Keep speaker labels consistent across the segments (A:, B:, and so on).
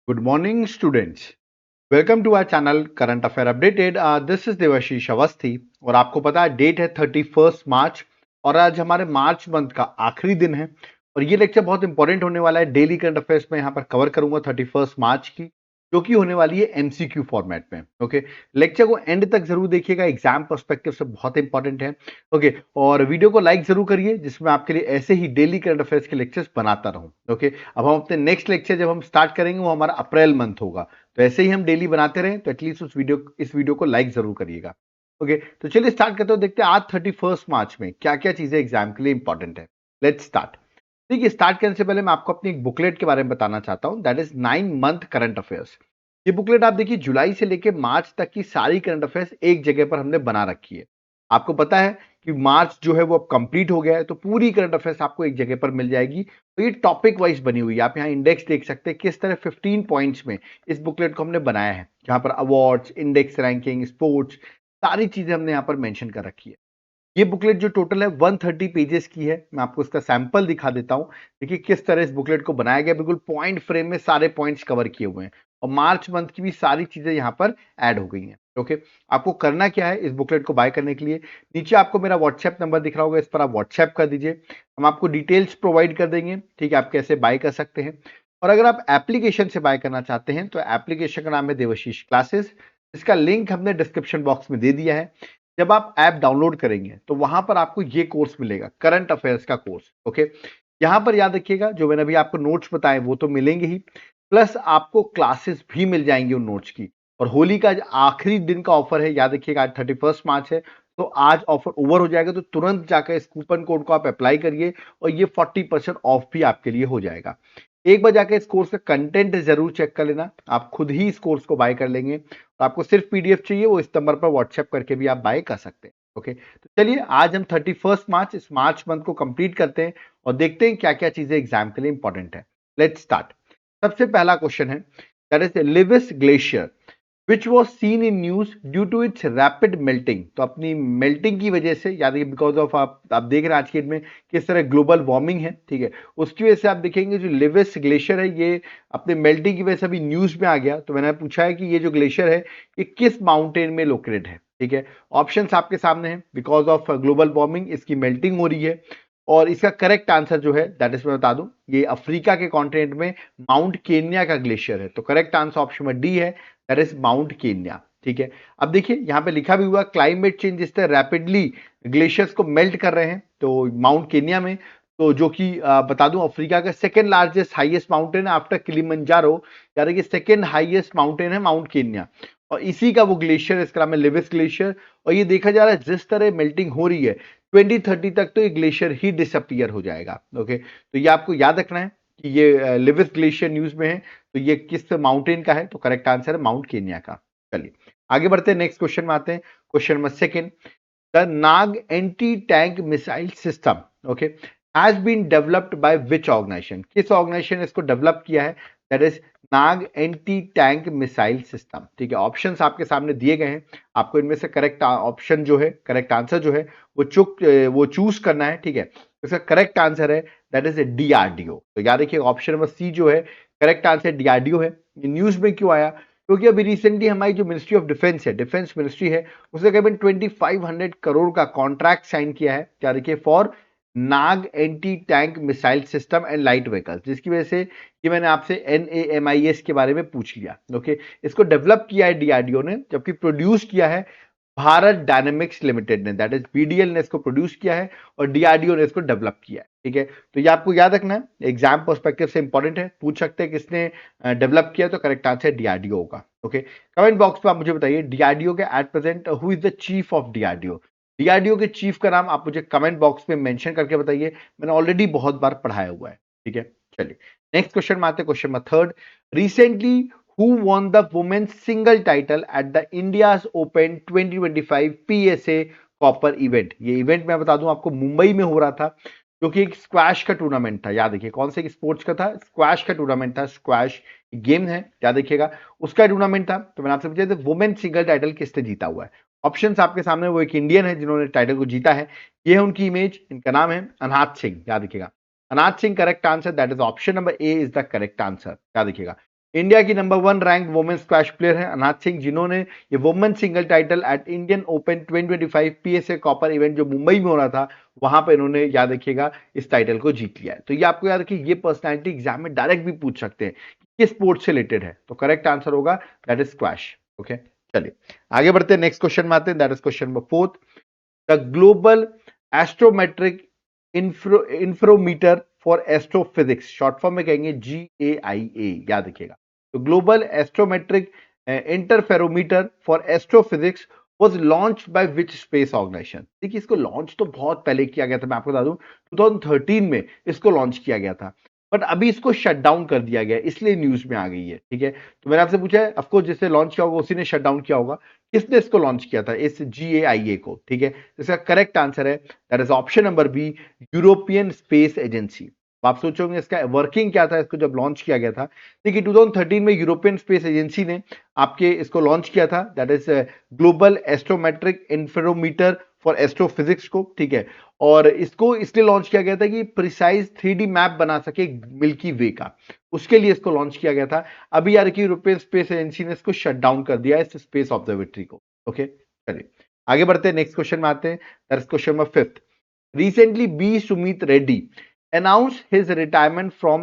A: Good morning, students. Welcome to our channel Current Affair Updated. This is Debashish Awasthi और आपको पता है डेट है 31 मार्च और आज हमारे मार्च मंथ का आखिरी दिन है और ये लेक्चर बहुत इंपॉर्टेंट होने वाला है। डेली करंट अफेयर्स में यहाँ पर कवर करूंगा 31 मार्च की, जो कि होने वाली है एमसीक्यू फॉर्मेट में। ओके, लेक्चर को एंड तक जरूर देखिएगा, एग्जाम पर्सपेक्टिव से बहुत इंपॉर्टेंट है। ओके, और वीडियो को लाइक जरूर करिए, जिसमें आपके लिए ऐसे ही डेली करंट अफेयर्स के लेक्चर्स बनाता रहूं। ओके, अब हम अपने नेक्स्ट लेक्चर जब हम स्टार्ट करेंगे वो हमारा अप्रैल मंथ होगा, तो ऐसे ही हम डेली बनाते रहें, तो एटलीस्ट इस वीडियो को लाइक जरूर करिएगा। ओके, तो चलिए स्टार्ट करते हो, देखते हैं आज 31 मार्च में क्या क्या चीजें एग्जाम के लिए इंपॉर्टेंट है। Let's start. देखिए, स्टार्ट करने से पहले मैं आपको अपनी एक बुकलेट के बारे में बताना चाहता हूं, that is 9 month current affairs. ये बुकलेट आप देखिए, जुलाई से लेकर मार्च तक की सारी करंट अफेयर्स एक जगह पर हमने बना रखी है। आपको पता है कि मार्च जो है वो अब कंप्लीट हो गया है, तो पूरी करंट अफेयर्स आपको एक जगह पर मिल जाएगी। तो ये टॉपिक वाइज बनी हुई है, आप यहाँ इंडेक्स देख सकते हैं किस तरह 15 पॉइंट्स में इस बुकलेट को हमने बनाया है, जहां पर अवार्ड्स, इंडेक्स रैंकिंग, स्पोर्ट्स, सारी चीजें हमने यहाँ पर मेंशन कर रखी है। ये बुकलेट जो टोटल है 130 पेजेस की है। मैं आपको इसका सैंपल दिखा देता हूं। देखिए किस तरह इस बुकलेट को बनाया गया, बिल्कुल पॉइंट फ्रेम में सारे पॉइंट्स कवर किए हुए हैं और मार्च मंथ की भी सारी चीजें यहाँ पर ऐड हो गई हैं। ओके, आपको करना क्या है इस बुकलेट को बाय करने के लिए, नीचे आपको मेरा व्हाट्सएप नंबर दिख रहा होगा, इस पर आप व्हाट्सएप कर दीजिए, हम आपको डिटेल्स प्रोवाइड कर देंगे। ठीक है, आप कैसे बाय कर सकते हैं। और अगर आप एप्लीकेशन से बाय करना चाहते हैं तो एप्लीकेशन का नाम है देवाशीष क्लासेस, इसका लिंक हमने डिस्क्रिप्शन बॉक्स में दे दिया है। जब आप ऐप डाउनलोड करेंगे तो वहां पर आपको ये कोर्स मिलेगा, करंट अफेयर्स का कोर्स। ओके, यहां पर याद रखिएगा जो मैंने अभी आपको नोट्स बताए वो तो मिलेंगे ही, प्लस आपको क्लासेस भी मिल जाएंगी उन नोट्स की। और होली का आखिरी दिन का ऑफर है, याद रखिएगा आज 31 मार्च है, तो आज ऑफर ओवर हो जाएगा, तो तुरंत जाकर इस कूपन कोड को आप अप्लाई करिए और ये 40% ऑफ भी आपके लिए हो जाएगा। एक बार जाकर इस कोर्स का कंटेंट जरूर चेक कर लेना, आप खुद ही इस कोर्स को बाय कर लेंगे। तो आपको सिर्फ पीडीएफ चाहिए, वो इस नंबर पर व्हाट्सएप करके भी आप बाय कर सकते हैं। ओके, तो चलिए आज हम 31 मार्च इस मार्च मंथ को कंप्लीट करते हैं और देखते हैं क्या क्या चीजें एग्जाम के लिए इंपॉर्टेंट है। Let's start. सबसे पहला क्वेश्चन है, that is Lewis glacier which was seen in news due to its rapid melting. तो अपनी मेल्टिंग की वजह से, याद रखिए बिकॉज ऑफ आप देख रहे हैं आज की डेट में किस तरह ग्लोबल वार्मिंग है, ठीक है, उसकी वजह से आप देखेंगे जो लिविस ग्लेशियर है ये अपने मेल्टिंग की वजह से अभी न्यूज में आ गया। तो मैंने पूछा है कि ये जो ग्लेशियर है ये किस माउंटेन में लोकेटेड है। ठीक है, ऑप्शंस आपके सामने हैं, बिकॉज ऑफ ग्लोबल वार्मिंग इसकी मेल्टिंग हो रही है। और इसका करेक्ट आंसर जो है दैट इज मैं बता दूं, ये अफ्रीका के कॉन्टिनेंट में माउंट केन्या का ग्लेशियर है। तो करेक्ट आंसर ऑप्शन में डी है, दैट इज माउंट केन्या। ठीक है, अब देखिए यहाँ पे लिखा भी हुआ क्लाइमेट चेंज जिस तरह रैपिडली ग्लेशियर्स को मेल्ट कर रहे हैं, तो माउंट केन्या में, तो जो कि बता दूं अफ्रीका का सेकेंड लार्जेस्ट हाईएस्ट माउंटेन है आफ्टर किलिमंजारो, यानी कि सेकेंड हाईएस्ट माउंटेन है माउंट केन्या, और इसी का वो ग्लेशियर, इसका नाम है लिविस ग्लेशियर। और ये देखा जा रहा है जिस तरह मेल्टिंग हो रही है 2030 तक तो ये ग्लेशियर ही डिसअपियर हो जाएगा। ओके, तो ये आपको याद रखना है कि ये लिविस ग्लेशियर न्यूज में है, तो ये किस माउंटेन का है, तो करेक्ट आंसर है माउंट केन्या का। चलिए आगे बढ़ते हैं, नेक्स्ट क्वेश्चन में आते हैं। Question number second, the Nag anti tank missile system okay has been developed by which organization. किस ऑर्गेनाइजेशन ने इसको डेवलप किया है, that is Nag anti tank missile system. ठीक है, ऑप्शंस आपके सामने दिए गए हैं, आपको इनमें से करेक्ट ऑप्शन जो है, करेक्ट आंसर जो है वो चूज करना है। ठीक है, इसका करेक्ट आंसर है दैट इज डीआरडीओ। तो याद रखिए ऑप्शन नंबर सी जो है करेक्ट आंसर डीआरडीओ है। ये न्यूज में क्यों आया, क्योंकि अभी रिसेंटली हमारी जो मिनिस्ट्री ऑफ डिफेंस है, डिफेंस मिनिस्ट्री है, उसने करीबन 2500 करोड़ का कॉन्ट्रैक्ट साइन किया है, क्या देखिए, for Nag anti tank missile system and light vehicles, जिसकी वजह से कि मैंने आपसे NAMIS के बारे में पूछ लिया। ओके, इसको डेवलप किया है डीआरडीओ ने, जबकि प्रोड्यूस किया है भारत डायनेमिक्स लिमिटेड ने, दैट इज BDL ने इसको प्रोड्यूस किया है और डीआरडीओ ने इसको डेवलप किया है। ठीक है, तो ये आपको याद रखना है, एग्जाम पर्सपेक्टिव से इंपॉर्टेंट है, पूछ सकते हैं किसने डेवलप किया, तो करेक्ट आंसर डीआरडीओ होगा। ओके, कमेंट बॉक्स में आप मुझे बताइए डीआरडीओ के at present who is the chief of DRDO. DRDO के चीफ का नाम आप मुझे कमेंट बॉक्स में मेंशन करके बताइए, मैंने ऑलरेडी बहुत बार पढ़ाया हुआ है। ठीक है, चलिए नेक्स्ट क्वेश्चन में आते हैं, question number third, recently who won the women's single title at the India's Open 2025 PSA copper event. ये इवेंट मैं बता दूं आपको मुंबई में हो रहा था, जो कि एक स्क्वैश का टूर्नामेंट था। याद रखिए कौन से स्पोर्ट्स का था, स्क्वैश का टूर्नामेंट था, स्क्वैश गेम है, याद रखिएगा, उसका टूर्नामेंट था। तो मैंने आपसे पूछा था वुमेन सिंगल टाइटल किसने जीता हुआ है। ऑप्शंस आपके सामने, वो एक इंडियन है जिन्होंने टाइटल को जीता है, ये है उनकी इमेज, इनका नाम है अनाथ सिंह, याद रखिएगा, अनाथ Singh correct answer, that is option number A is the correct answer, याद रखिएगा। इंडिया की number 1 rank women squash player है अनाथ सिंह, जिन्होंने ये women single title at Indian open 2025 PSA copper event जो मुंबई में हो रहा था, वहां पे इन्होंने, याद रखिएगा, इस टाइटल को जीत लिया है। तो ये आपको याद रखिए, ये पर्सनैलिटी एग्जाम में डायरेक्ट भी पूछ सकते हैं किस स्पोर्ट से रिलेटेड है, तो करेक्ट आंसर होगा दैट इज स्क्वैश। ओके, चलिए आगे बढ़ते हैं, नेक्स्ट क्वेश्चन में आते हैं, that is question number 4। The global astrometric interferometer for astrophysics, short form में कहेंगे GAIA, याद रखिएगा। तो global astrometric interferometer for astrophysics was launched by which space organization? देखिए, इसको लॉन्च तो बहुत पहले किया गया था, मैं आपको बता दूं 2013 में इसको लॉन्च किया गया था, बट अभी इसको शट डाउन कर दिया गया, इसलिए न्यूज में आ गई है। ठीक है, तो मैंने आपसे पूछा है, ऑफकोर्स जिसने लॉन्च किया होगा उसी ने शट डाउन किया होगा, किसने इसको लॉन्च किया था, इस GAIA को। ठीक है, इसका करेक्ट आंसर है that is option number B, European Space Agency. आप सोचोगे इसका वर्किंग क्या था, इसको जब लॉन्च किया गया था। देखिए 2013 में यूरोपियन स्पेस एजेंसी ने आपके इसको लॉन्च किया था, that is global astrometric interferometer for astrophysics को। ठीक है, और इसको इसलिए लॉन्च किया गया था कि प्रिसाइज 3D मैप बना सके मिल्की वे का, उसके लिए इसको लॉन्च किया गया था। अभी यार कि यूरोपियन स्पेस एजेंसी ने इसको शट डाउन कर दिया है, इस स्पेस ऑब्जर्वेटरी को। ओके, चलिए आगे बढ़ते हैं, नेक्स्ट क्वेश्चन में आते हैं, that is question number 5। Recently B Sumeeth Reddy announced his retirement from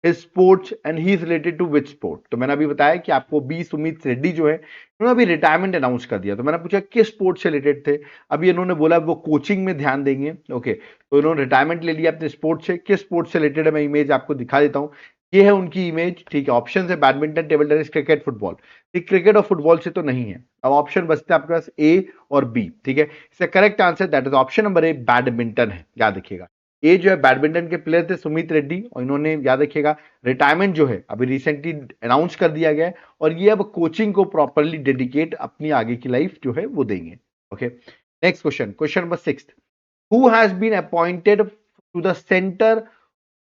A: his sports and he is related to which sport? तो मैंने अभी बताया कि आपको बी सुमित रेड्डी जो है, उन्होंने अभी रिटायरमेंट अनाउंस कर दिया। तो मैंने पूछा किस स्पोर्ट से रिलेटेड थे, अभी इन्होंने बोला वो कोचिंग में ध्यान देंगे। ओके, तो इन्होंने रिटायरमेंट ले लिया अपने स्पोर्ट से, किस स्पोर्ट से रिलेटेड है मैं इमेज आपको दिखा देता हूँ, ये है उनकी इमेज। ठीक है, ऑप्शन है badminton, table tennis, cricket, football. Cricket और फुटबॉल से तो नहीं है, अब ऑप्शन बचते हैं आपके पास ए और बी। ठीक है, इसका correct answer that is option number A, badminton है, याद रखिएगा। ये जो है बैडमिंटन के प्लेयर थे सुमित रेड्डी, और इन्होंने, याद रखिएगा, रिटायरमेंट जो है अभी रिसेंटली अनाउंस कर दिया गया है, और ये अब कोचिंग को प्रॉपरली डेडिकेट अपनी आगे की लाइफ जो है वो देंगे। Okay, next question, question number 6। Who has been appointed to the centre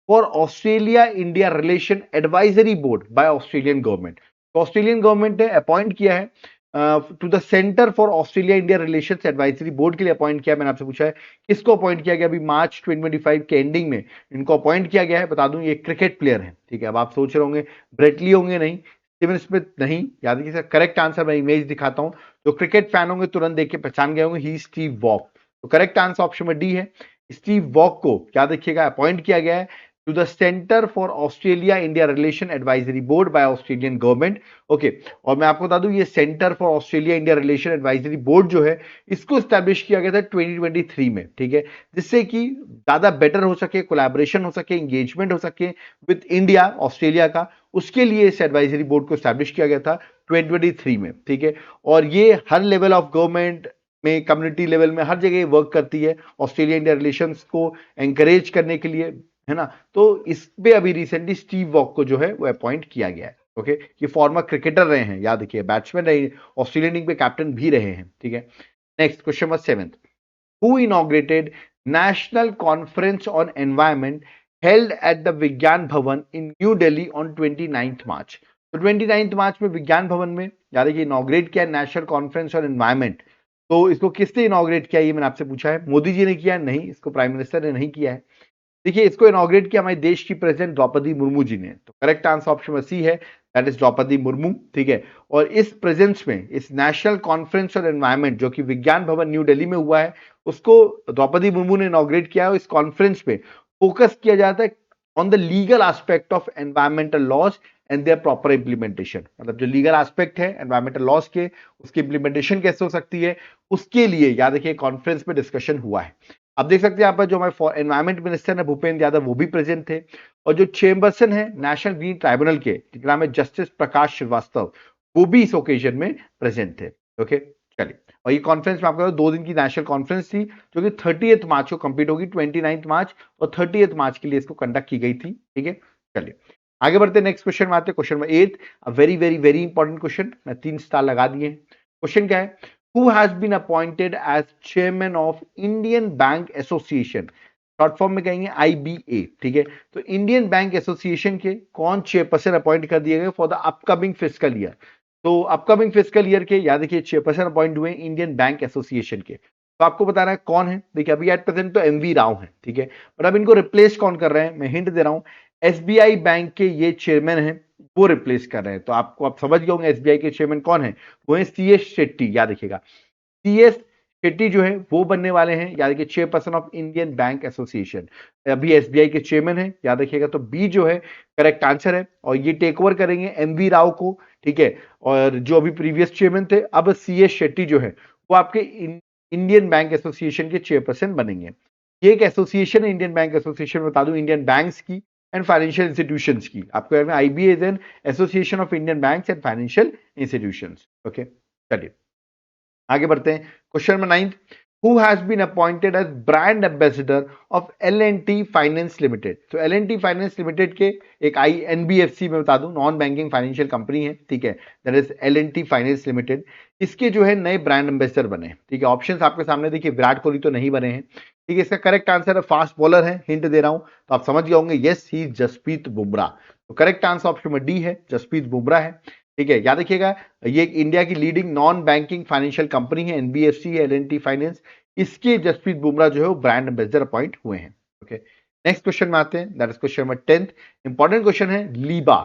A: for Australia India relation advisory board by Australian government? तो ऑस्ट्रेलियन गवर्नमेंट ने अपॉइंट किया है to the centre for Australia India relations advisory board के लिए appoint किया। मैंने आपसे पूछा है किसको अपॉइंट किया गया, अभी मार्च 2025 के एंडिंग में इनको अपॉइंट किया गया है। बता दूं ये क्रिकेट प्लेयर है। ठीक है, अब आप सोच रहे होंगे ब्रेटली होंगे, नहीं, स्टीवन स्मिथ नहीं, याद रखिए करेक्ट आंसर, मैं इमेज दिखाता हूं, जो क्रिकेट फैन होंगे तुरंत देख के पहचान गए होंगे, ही स्टीव वॉक। तो करेक्ट आंसर ऑप्शन में डी है, स्टीव वॉक को, याद रखिएगा, अपॉइंट किया गया है to the Center for Australia India Relation Advisory Board by Australian Government। Okay, और मैं आपको बता दूं ये centre for Australia India relation advisory board जो है, इसको स्टैब्लिश किया गया था 2023 में। ठीक है, जिससे कि ज्यादा बेटर हो सके, कोलैबोरेशन हो सके, एंगेजमेंट हो सके विद इंडिया, ऑस्ट्रेलिया का, उसके लिए इस एडवाइजरी बोर्ड को स्टैब्लिश किया गया था 2023 में। ठीक है, और ये हर लेवल ऑफ गवर्नमेंट में, कम्युनिटी लेवल में, हर जगह वर्क करती है ऑस्ट्रेलिया इंडिया रिलेशंस को एंकरेज करने के लिए, है ना। तो इस पे अभी रिसेंटली स्टीव वॉक को जो है वो अपॉइंट किया गया है। ओके, ये फॉर्मर क्रिकेटर रहे हैं, याद रखिए, बैट्समैन रहे, ऑस्ट्रेलियन टीम के कैप्टन भी रहे हैं। ठीक है, next question number 7। Who inaugurated national conference on environment held at the विज्ञान भवन इन न्यू दिल्ली ऑन 29 मार्च? तो 29 मार्च में विज्ञान भवन में, याद रखिए, इनॉग्रेट किया नेशनल कॉन्फ्रेंस ऑन एनवायरमेंट। तो इसको किसने इनॉग्रेट किया, ये मैंने आपसे पूछा है, मोदी जी ने किया? नहीं, इसको प्राइम मिनिस्टर ने नहीं किया है। देखिए, इसको इनॉग्रेट किया हमारे देश की प्रेसिडेंट द्रौपदी मुर्मू जी ने। तो करेक्ट आंसर ऑप्शन में सी है, दैट इज द्रौपदी मुर्मू। ठीक है, और इस प्रेजेंस में, इस नेशनल कॉन्फ्रेंस ऑन एनवायरमेंट जो कि विज्ञान भवन न्यू दिल्ली में हुआ है, उसको द्रौपदी मुर्मू ने इनॉग्रेट किया है। इस कॉन्फ्रेंस में फोकस किया जाता है on the legal aspect of environmental laws and their proper implementation. मतलब जो लीगल एस्पेक्ट है एनवायरमेंटल लॉज के, उसकी इंप्लीमेंटेशन कैसे हो सकती है, उसके लिए, याद रखिए, कॉन्फ्रेंस में डिस्कशन हुआ है। अब देख सकते हैं यहाँ पर जो हमारे एनवायरमेंट मिनिस्टर है भूपेंद्र यादव, वो भी प्रेजेंट थे, और जो चेयरपर्सन है नेशनल ग्रीन ट्राइब्यूनल के, जिनका नाम है जस्टिस प्रकाश श्रीवास्तव, वो भी इस ओकेजन में प्रेजेंट थे। ओके, चलिए, और ये कॉन्फ्रेंस में आपको 2 दिन की नेशनल कॉन्फ्रेंस थी, जो कि 30 मार्च को कंप्लीट होगी, 29 मार्च और 30 मार्च के लिए इसको कंडक्ट की गई थी। ठीक है, चलिए आगे बढ़ते हैं, नेक्स्ट क्वेश्चन में आते हैं, question number 8, very very very important question, मैं 3 स्टार लगा दिए। क्वेश्चन क्या है, who has been appointed as chairman of Indian Bank Association, short form में कहेंगे IBA। ठीक है, तो इंडियन बैंक एसोसिएशन के कौन चेयरपर्सन अपॉइंट कर दिए गए for the upcoming fiscal year? तो अपकमिंग फिस्कल ईयर के, याद रखिए, चेयरपर्सन अपॉइंट हुए इंडियन बैंक एसोसिएशन के। तो आपको बताना है कौन है। देखिए, अभी एट प्रेजेंट तो MV राव है। ठीक है, पर अब इनको रिप्लेस कौन कर रहे हैं, मैं हिंट दे रहा हूं, एसबीआई बैंक के ये चेयरमैन हैं, वो रिप्लेस कर रहे हैं। तो आपको आप समझ गए होंगे एसबीआई के चेयरमैन कौन है, वो है सीएस शेट्टी, याद रखिएगा। सीएस शेट्टी जो है वो बनने वाले हैं, याद रखिए, chairperson of Indian bank association. अभी एसबीआई के चेयरमैन है, याद रखिएगा। तो बी जो है करेक्ट आंसर है, और ये टेक ओवर करेंगे एमवी राव को, ठीक है। और जो अभी प्रीवियस चेयरमैन थे, अब सीएस शेट्टी जो है वो आपके इंडियन बैंक एसोसिएशन के चेयरपर्सन बनेंगे। ये एक एसोसिएशन है, इंडियन बैंक एसोसिएशन, बता दूं, इंडियन बैंक्स की एंड फाइनेंशियल इंस्टीट्यूशंस की। आपको IBA is an association of Indian banks and financial institutions. Okay, चलिए आगे बढ़ते हैं। Question number 9, who has been appointed as brand ambassador of L&T Finance Limited. तो एल&टी फाइनेंस लिमिटेड के एक एनबीएफसी में बता दूं, नॉन बैंकिंग फाइनेंशियल कंपनी है, ठीक है, that is L&T Finance limited. इसके जो है नए ब्रांड एम्बेसडर बने, ठीक है। ऑप्शंस आपके सामने देखिए, विराट कोहली तो नहीं बने हैं, ठीक है। इसका करेक्ट आंसर है फास्ट बॉलर है, हिंट दे रहा हूं तो आप समझ गए होंगे, यस ही जसप्रीत बुमराह। तो करेक्ट आंसर ऑप्शन में डी है, जसप्रीत बुमराह है, ठीक है। याद रखिएगा, ये इंडिया की leading non banking financial company है, एनबीएफसी है, एल&टी फाइनेंस। इसके जसप्रीत बुमराह जो है वो ब्रांड एम्बेसडर अपॉइंट हुए हैं। ओके, नेक्स्ट क्वेश्चन में आते हैं, that is question number 10। Important question है लीबा।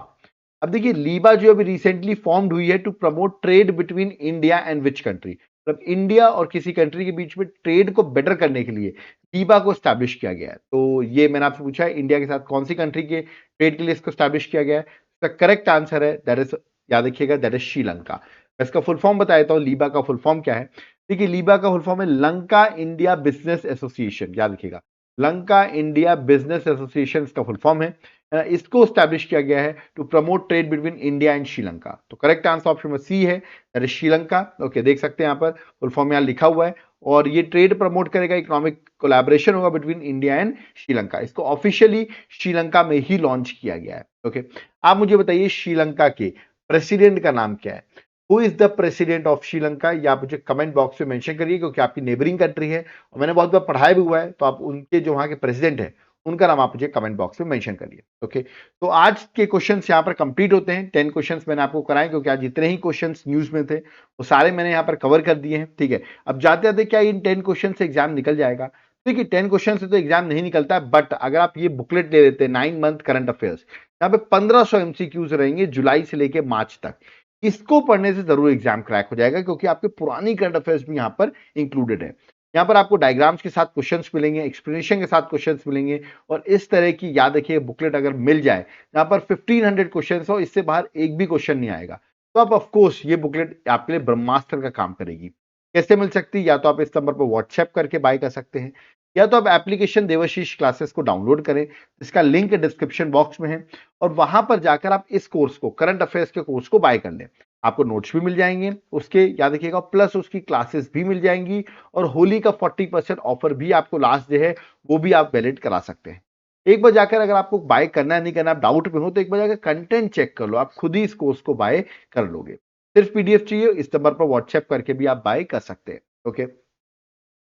A: अब देखिए, लीबा जो अभी रिसेंटली फॉर्म्ड हुई है to promote trade between India and which country. मतलब इंडिया और किसी कंट्री के बीच में ट्रेड को बेटर करने के लिए लीबा को स्टैब्लिश किया गया है। तो ये मैंने आपसे पूछा है, इंडिया के साथ कौन सी कंट्री के ट्रेड के लिए इसको स्टैब्लिश किया गया है। इसका करेक्ट आंसर है, दैट इज, याद रखिएगा, दैट इज श्रीलंका। मैं इसका फुल फॉर्म बता देता हूं, लीबा का फुल फॉर्म क्या है। देखिए, लीबा का फुल फॉर्म है लंका इंडिया बिजनेस एसोसिएशन, याद रखिएगा, लंका इंडिया बिजनेस एसोसिएशन इसका फुल फॉर्म है। इसको स्टैब्लिश किया गया है to promote trade between India and Sri Lanka. तो करेक्ट आंसर ऑप्शन में सी है, दैट इज श्रीलंका। ओके, देख सकते हैं यहाँ पर फुल फॉर्म यहाँ लिखा हुआ है, और ये ट्रेड प्रमोट करेगा, इकोनॉमिक कोलैबोरेशन होगा बिटवीन इंडिया एंड श्रीलंका। इसको ऑफिशियली श्रीलंका में ही लॉन्च किया गया है। ओके, आप मुझे बताइए श्रीलंका के प्रेसिडेंट का नाम क्या है। Who is the president of Sri Lanka, या आप मुझे कमेंट बॉक्स में मेंशन करिए, क्योंकि आपकी नेबरिंग कंट्री है और मैंने बहुत बार पढ़ाया भी हुआ है। तो आप उनके जो वहां के प्रेसिडेंट है उनका नाम आप मुझे कमेंट बॉक्स में मेंशन करिए। ओके, तो आज के क्वेश्चंस यहाँ पर कंप्लीट होते हैं। 10 क्वेश्चंस मैंने आपको कराए, क्योंकि आज जितने ही क्वेश्चंस न्यूज में थे वो सारे मैंने यहाँ पर कवर कर दिए हैं, ठीक है। अब जाते जाते क्या इन 10 क्वेश्चन से एग्जाम निकल जाएगा? देखिए, 10 क्वेश्चन से तो एग्जाम नहीं निकलता है, बट अगर आप ये बुकलेट ले लेते हैं 9 मंथ करंट अफेयर्स, यहाँ पे 1500 एमसीक्यूज रहेंगे जुलाई से लेके मार्च तक। इसको पढ़ने से जरूर एग्जाम क्रैक हो जाएगा, क्योंकि आपके पुरानी करंट अफेयर्स भी यहाँ पर इंक्लूडेड है। यहाँ पर आपको डायग्राम्स के साथ क्वेश्चंस मिलेंगे, एक्सप्लेनेशन के साथ क्वेश्चंस मिलेंगे, और इस तरह की, याद रखिए, बुकलेट अगर मिल जाए, यहाँ पर 1500 क्वेश्चंस हो, इससे बाहर एक भी क्वेश्चन नहीं आएगा, तो आप ऑफकोर्स ये बुकलेट आपके लिए ब्रह्मास्त्र का काम करेगी। कैसे मिल सकती है? या तो आप इस नंबर पर व्हाट्सएप करके बाय कर सकते हैं, या तो आप एप्लीकेशन देवाशीष क्लासेस को डाउनलोड करें, इसका लिंक डिस्क्रिप्शन बॉक्स में है, और वहां पर जाकर आप इस कोर्स को, करंट अफेयर्स के कोर्स को बाय कर लें। आपको नोट्स भी मिल जाएंगे उसके, याद रखिएगा, प्लस उसकी क्लासेस भी मिल जाएंगी, और होली का 40% ऑफर भी आपको लास्ट जो है वो भी आप वैलिड करा सकते हैं। एक बार जाकर, अगर आपको बाय करना है नहीं करना, आप डाउट में हो, तो एक बार जाकर कंटेंट चेक कर लो, आप खुद ही इस कोर्स को बाय कर लोगे। सिर्फ पीडीएफ चाहिए, इस नंबर पर व्हाट्सएप करके भी आप बाय कर सकते हैं। ओके,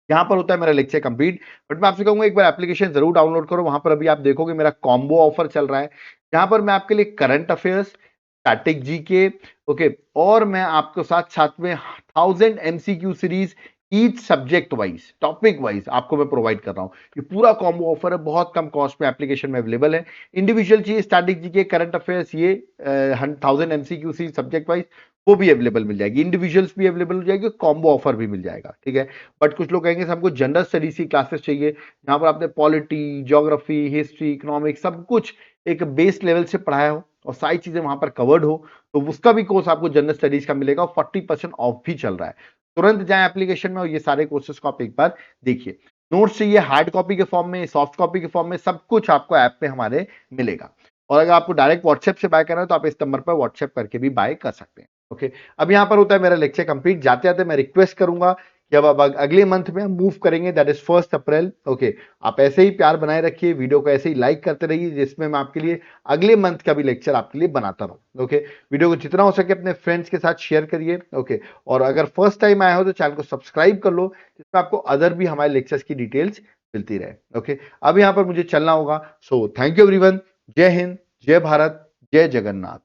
A: यहाँ पर होता है मेरा लेक्चर कंप्लीट, बट मैं आपसे कहूंगा एक बार एप्लीकेशन जरूर डाउनलोड करो। वहां पर अभी आप देखोगे मेरा कॉम्बो ऑफर चल रहा है, जहां पर मैं आपके लिए current affairs, static GK, okay, और मैं आपके साथ साथ में 1000 MCQ series each subject wise, topic wise आपको मैं प्रोवाइड कर रहा हूं। ये पूरा कॉम्बो ऑफर है, बहुत कम कॉस्ट में एप्लीकेशन में अवेलेबल है। इंडिविजुअल चाहिए, स्टैटिक जीके, करंट अफेयर्स, ये 1000 एमसीक्यू सीरीज सब्जेक्ट वाइज, वो भी अवेलेबल मिल जाएगी। इंडिविजुअल्स भी अवेलेबल हो जाएगी, कॉम्बो ऑफर भी मिल जाएगा, ठीक है। बट कुछ लोग कहेंगे हमको जनरल स्टडीज की क्लासेस चाहिए, यहाँ पर आपने पॉलिटी, ज्योग्राफी, हिस्ट्री, इकोनॉमिक्स सब कुछ एक बेस लेवल से पढ़ाया हो और सारी चीजें वहां पर कवर्ड हो, तो उसका भी कोर्स आपको जनरल स्टडीज का मिलेगा, और 40% ऑफ भी चल रहा है। तुरंत जाए एप्लीकेशन में और ये सारे कोर्सेज को आप एक बार देखिए। नोट्स चाहिए हार्ड कॉपी के फॉर्म में, सॉफ्ट कॉपी के फॉर्म में, सब कुछ आपको ऐप पे हमारे मिलेगा। और अगर आपको डायरेक्ट व्हाट्सएप से बाय करना है तो आप इस नंबर पर व्हाट्सएप करके भी बाय कर सकते हैं। ओके, अब यहां पर होता है मेरा लेक्चर कंप्लीट। जाते जाते मैं रिक्वेस्ट करूंगा कि अब अगले मंथ में हम मूव करेंगे, दैट इज 1 अप्रैल। ओके, आप ऐसे ही प्यार बनाए रखिए, वीडियो को ऐसे ही लाइक करते रहिए, जिसमें मैं आपके लिए अगले मंथ का भी लेक्चर आपके लिए बनाता रहूं। ओके, वीडियो को जितना हो सके अपने फ्रेंड्स के साथ शेयर करिए। ओके, और अगर फर्स्ट टाइम आया हो तो चैनल को सब्सक्राइब कर लो, जिसमें आपको अदर भी हमारे लेक्चर्स की डिटेल्स मिलती रहे। ओके, अब यहां पर मुझे चलना होगा, सो थैंक यू एवरीवन। जय हिंद, जय भारत, जय जगन्नाथ।